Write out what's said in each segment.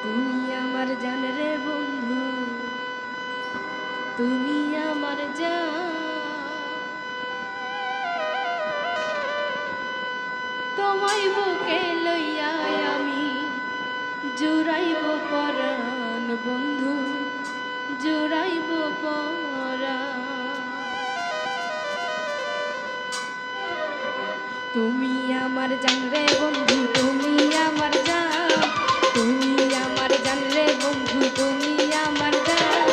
তুমি আমার জান রে বন্ধু, তুমি আমার জান। তোমায় বুকে লইয়া আমি জুড়াইব পরাণ বন্ধু, জুড়াইব পরাণ। তুমি আমার জান রে বন্ধু, তুমি আমার জান। তুমি আমার জান রে বন্ধু, তুমি আমার জান।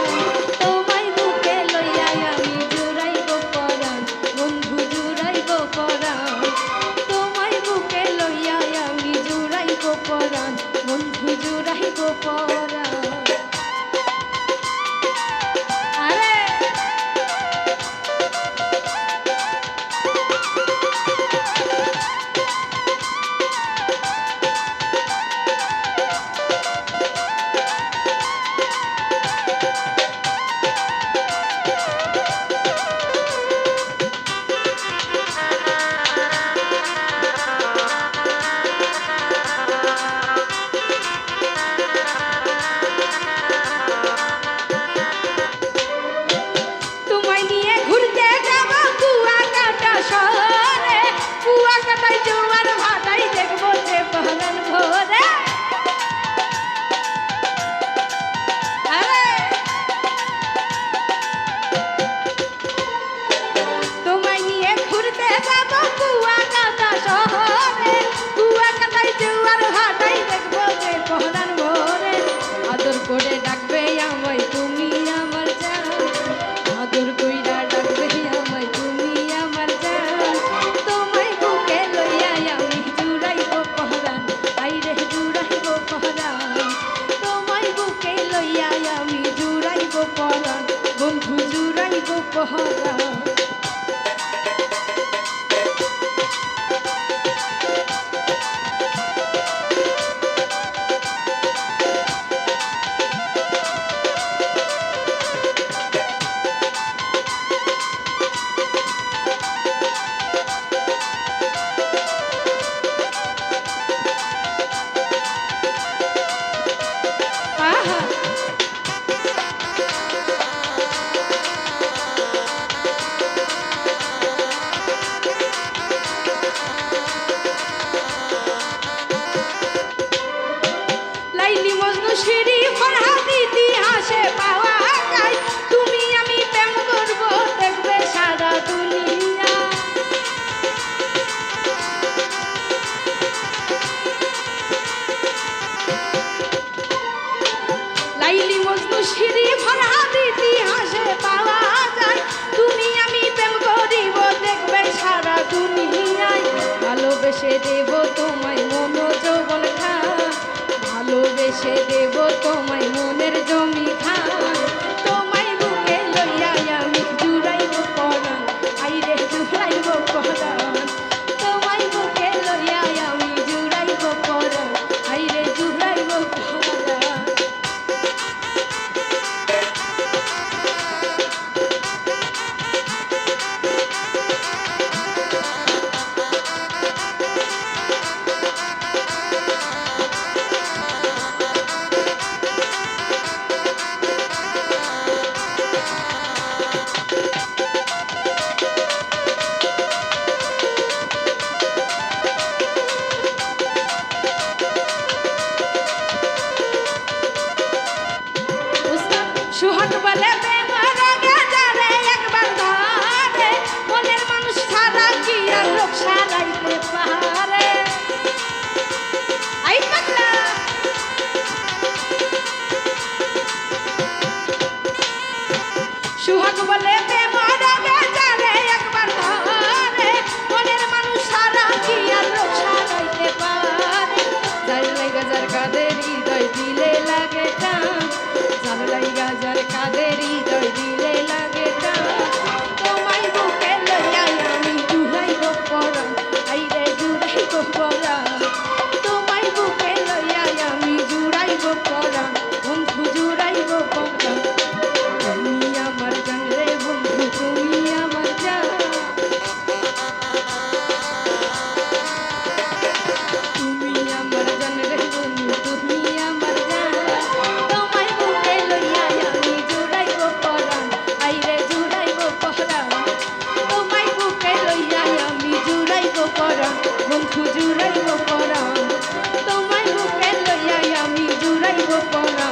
তোমায় বুকে লইয়া আমি জুড়াইব পরাণ বন্ধু, জুড়াইব পরাণ। তোমায় বুকে লইয়া আমি জুড়াইব পরাণ বন্ধু, জুড়াইব পরাণ। বন্ধু জুড়াইব পহরা। লাইলি মজনু সিঁড়ি ফরহাদ ইতিহাসে পাওয়া যায়। তুমি আমি প্রেম করব দেখবে সারা দুনিয়া। লাইলি মজনু সিঁড়ি ফরহাদ ইতিহাসে পাওয়া যায়। তুমি আমি প্রেম করিব দেখবে সারা দুনিয়ায়। ভালোবেসে দেব তোমায় মন যৌবন খা, ভালোবেসে দেব তোমায় মনের জমি খান। তোমায় বুকে লইয়া আমি জুড়াইব পরাণ, আইরে জুড়াইব পরাণ। তোমায় বুকে লইয়া আমি জুড়াইব পরাণ, আইরে জুড়াইব পরাণ। সুহাগ বলে প্রেম রোগে যারে একবার ধরে, মনের মানুষ ছাড়া কি আর রোগ সারাইতে পারে। আই পাগলা সুহাগ বলে প্রেম রোগে যারে একবার ধরে, মনের মানুষ ছাড়া কি আর রোগ সারাইতে পারে। যার লাগা যার কাদের হৃদয় দিলে লাগে টান, যার লাগা যার কাদের হৃদয় দিলে লাগে টান। তোমায় বুকে লইয়া আমি জুড়াইব পরাণ, আইরে জুড়াইব পরাণ। তোমায় বুকে লইয়া আমি জুড়াইব পরাণ বন্ধু, জুড়াইব পরাণ। তুমি আমার জান রে বন্ধু, তুমি আমার জান। তুমি আমার জান রে বন্ধু, তুমি আমার জান। জুড়াইব পরাণ